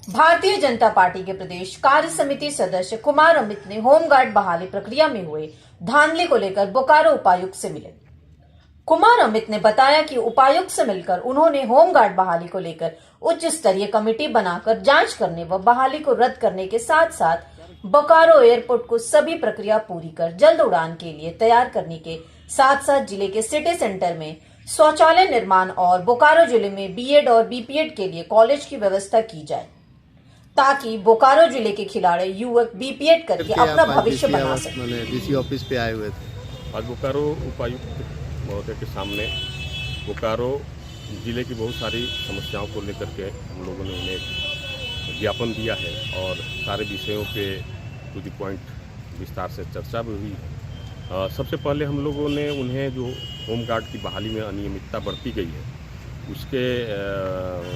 Bharatiya Janata party के प्रदेश कार्य समिति सदस्य कुमार अमित ने होमगार्ड बहाली प्रक्रिया में हुए धांधली को लेकर बोकारो उपायुक्त से मिले। कुमार अमित ने बताया कि उपायुक्त से मिलकर उन्होंने होमगार्ड बहाली को लेकर उच्च स्तरीय कमेटी बनाकर जांच करने व बहाली को रद्द करने के साथ साथ बोकारो एयरपोर्ट को सभी प्रक्रिया पूरी कर जल्द उड़ान के लिए तैयार करने के साथ साथ जिले के सिटी सेंटर में शौचालय निर्माण और बोकारो जिले में बीएड और बीपीएड के लिए कॉलेज की व्यवस्था की जाए ताकि बोकारो जिले के खिलाड़ी युवक बीपीएड करके अपना भविष्य बना सके। डीसी ऑफिस पे आए हुए थे। आज बोकारो उपायुक्त महोदय के सामने बोकारो जिले की बहुत सारी समस्याओं को लेकर के हम लोगों ने उन्हें ज्ञापन दिया है और सारे विषयों पे टू द पॉइंट विस्तार से चर्चा भी हुई। सबसे पहले हम लोगों ने उन्हें जो होमगार्ड की बहाली में अनियमितता बरती गई है उसके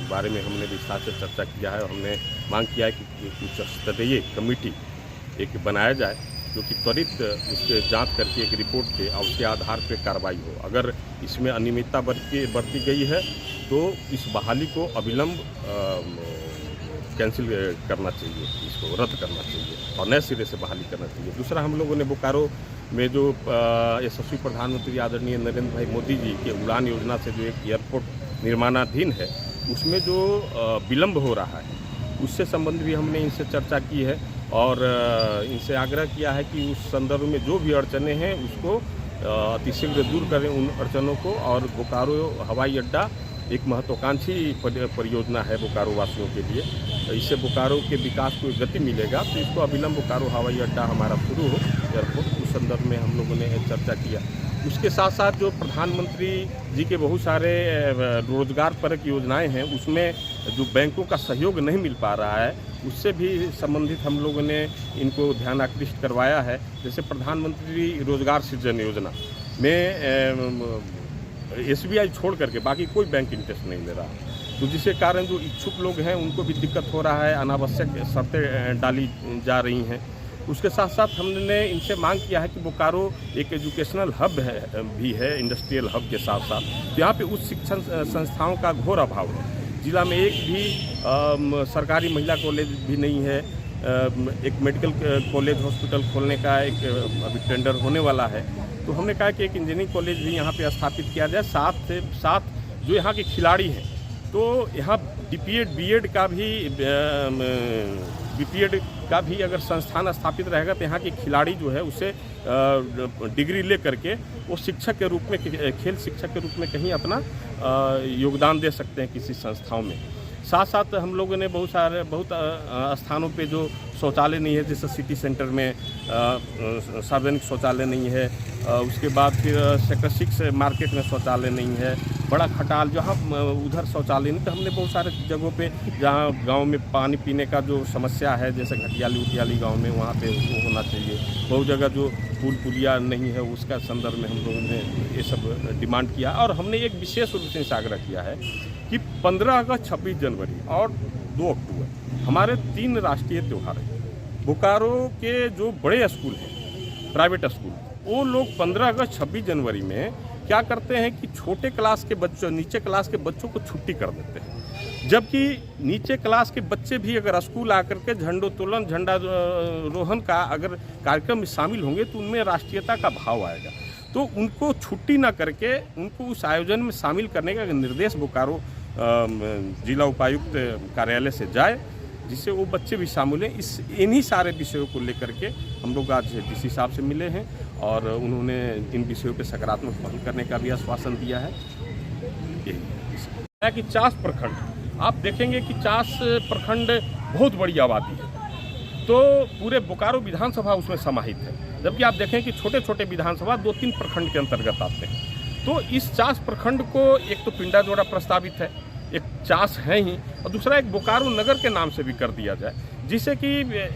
बारे में हमने विस्तार से चर्चा किया है और हमने मांग किया है कि उच्च स्तरीय कमेटी एक बनाया जाए जो कि त्वरित उसके जांच करके एक रिपोर्ट दे और उसके आधार पर कार्रवाई हो। अगर इसमें अनियमितता बरती गई है तो इस बहाली को अविलंब कैंसिल करना चाहिए, इसको रद्द करना चाहिए और नए सिरे से बहाली करना चाहिए। दूसरा, हम लोगों ने बोकारो में जो यशस्वी प्रधानमंत्री आदरणीय नरेंद्र भाई मोदी जी के उड़ान योजना से जो एक एयरपोर्ट निर्माणाधीन है उसमें जो विलंब हो रहा है उससे संबंधित भी हमने इनसे चर्चा की है और इनसे आग्रह किया है कि उस संदर्भ में जो भी अड़चने हैं उसको अतिशीघ्र दूर करें उन अड़चनों को। और बोकारो हवाई अड्डा एक महत्वाकांक्षी परियोजना है बोकारो वासियों के लिए, इससे बोकारो के विकास को गति मिलेगा तो इसको अविलंब बोकारो हवाई अड्डा हमारा शुरू हो एयरपोर्ट। उस संदर्भ में हम लोगों ने चर्चा किया। उसके साथ साथ जो प्रधानमंत्री जी के बहुत सारे रोजगार परक योजनाएं हैं उसमें जो बैंकों का सहयोग नहीं मिल पा रहा है उससे भी संबंधित हम लोगों ने इनको ध्यान आकृष्ट करवाया है। जैसे प्रधानमंत्री रोजगार सृजन योजना में SBI छोड़ करके बाकी कोई बैंक इंटरेस्ट नहीं ले रहा, तो जिसके कारण जो इच्छुक लोग हैं उनको भी दिक्कत हो रहा है, अनावश्यक शर्तें डाली जा रही हैं। उसके साथ साथ हमने इनसे मांग किया है कि बोकारो एक एजुकेशनल हब भी है इंडस्ट्रियल हब के साथ साथ, तो यहाँ पे उच्च शिक्षण संस्थाओं का घोर अभाव है। जिला में एक भी सरकारी महिला कॉलेज भी नहीं है। एक मेडिकल कॉलेज हॉस्पिटल खोलने का एक अभी टेंडर होने वाला है, तो हमने कहा कि एक इंजीनियरिंग कॉलेज भी यहाँ पे स्थापित किया जाए। साथ से साथ जो यहाँ के खिलाड़ी हैं तो यहाँ बीपीएड का भी अगर संस्थान स्थापित रहेगा तो यहाँ के खिलाड़ी जो है उसे डिग्री ले करके वो शिक्षक के रूप में, खेल शिक्षक के रूप में कहीं अपना योगदान दे सकते हैं किसी संस्थाओं में। साथ साथ हम लोगों ने बहुत स्थानों पे जो शौचालय नहीं है, जैसे सिटी सेंटर में सार्वजनिक शौचालय नहीं है, उसके बाद फिर सेक्टर 6 मार्केट में शौचालय नहीं है, बड़ा खटाल जहाँ उधर शौचालय नहीं, तो हमने बहुत सारे जगहों पे जहाँ गांव में पानी पीने का जो समस्या है जैसे घटियाली गांव में वहाँ पे वो होना चाहिए। बहुत जगह जो पुलिया नहीं है उसका संदर्भ में हम लोगों ने ये सब डिमांड किया और हमने एक विशेष रूप से आग्रह किया है कि 15 अगस्त 26 जनवरी और 2 अक्टूबर हमारे 3 राष्ट्रीय त्यौहार हैं। बोकारो के जो बड़े स्कूल हैं, प्राइवेट स्कूल, वो लोग 15 अगस्त 26 जनवरी में क्या करते हैं कि छोटे क्लास के बच्चों, नीचे क्लास के बच्चों को छुट्टी कर देते हैं, जबकि नीचे क्लास के बच्चे भी अगर स्कूल आकर के झंडोत्तोलन, झंडा रोहन का अगर कार्यक्रम में शामिल होंगे तो उनमें राष्ट्रीयता का भाव आएगा। तो उनको छुट्टी ना करके उनको उस आयोजन में शामिल करने का निर्देश बोकारो जिला उपायुक्त कार्यालय से जाए, जिससे वो बच्चे भी शामिल हैं। इन्हीं सारे विषयों को लेकर के हम लोग आज डीसी साहब से मिले हैं और उन्होंने इन विषयों पे सकारात्मक पहल करने का भी आश्वासन दिया है। कि चास प्रखंड, आप देखेंगे कि चास प्रखंड बहुत बड़ी आबादी है, तो पूरे बोकारो विधानसभा उसमें समाहित है, जबकि आप देखें कि छोटे छोटे विधानसभा 2-3 प्रखंड के अंतर्गत आते हैं। तो इस चास प्रखंड को एक तो पिंडा जोड़ा प्रस्तावित है, एक चास है ही, और दूसरा एक बोकारो नगर के नाम से भी कर दिया जाए, जिससे कि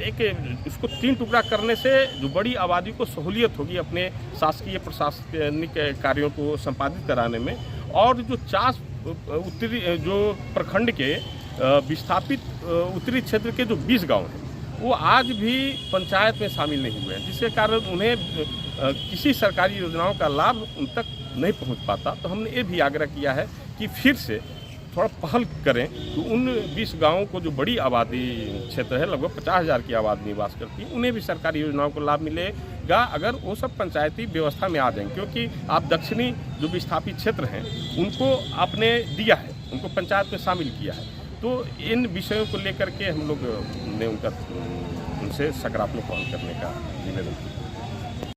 एक उसको 3 टुकड़ा करने से जो बड़ी आबादी को सहूलियत होगी अपने शासकीय प्रशासनिक कार्यों को संपादित कराने में। और जो चास उत्तरी जो प्रखंड के विस्थापित उत्तरी क्षेत्र के जो 20 गांव हैं वो आज भी पंचायत में शामिल नहीं हुए हैं, जिसके कारण उन्हें किसी सरकारी योजनाओं का लाभ उन तक नहीं पहुंच पाता। तो हमने ये भी आग्रह किया है कि फिर से थोड़ा पहल करें कि उन 20 गांवों को जो बड़ी आबादी क्षेत्र है, लगभग 50,000 की आबादी निवास करती है, उन्हें भी सरकारी योजनाओं का लाभ मिलेगा अगर वो सब पंचायती व्यवस्था में आ जाएं। क्योंकि आप दक्षिणी जो विस्थापित क्षेत्र हैं उनको आपने दिया है, उनको पंचायत में शामिल किया है, तो इन विषयों को लेकर के हम लोग ने उनसे सकारात्मक पहल करने का निवेदन किया।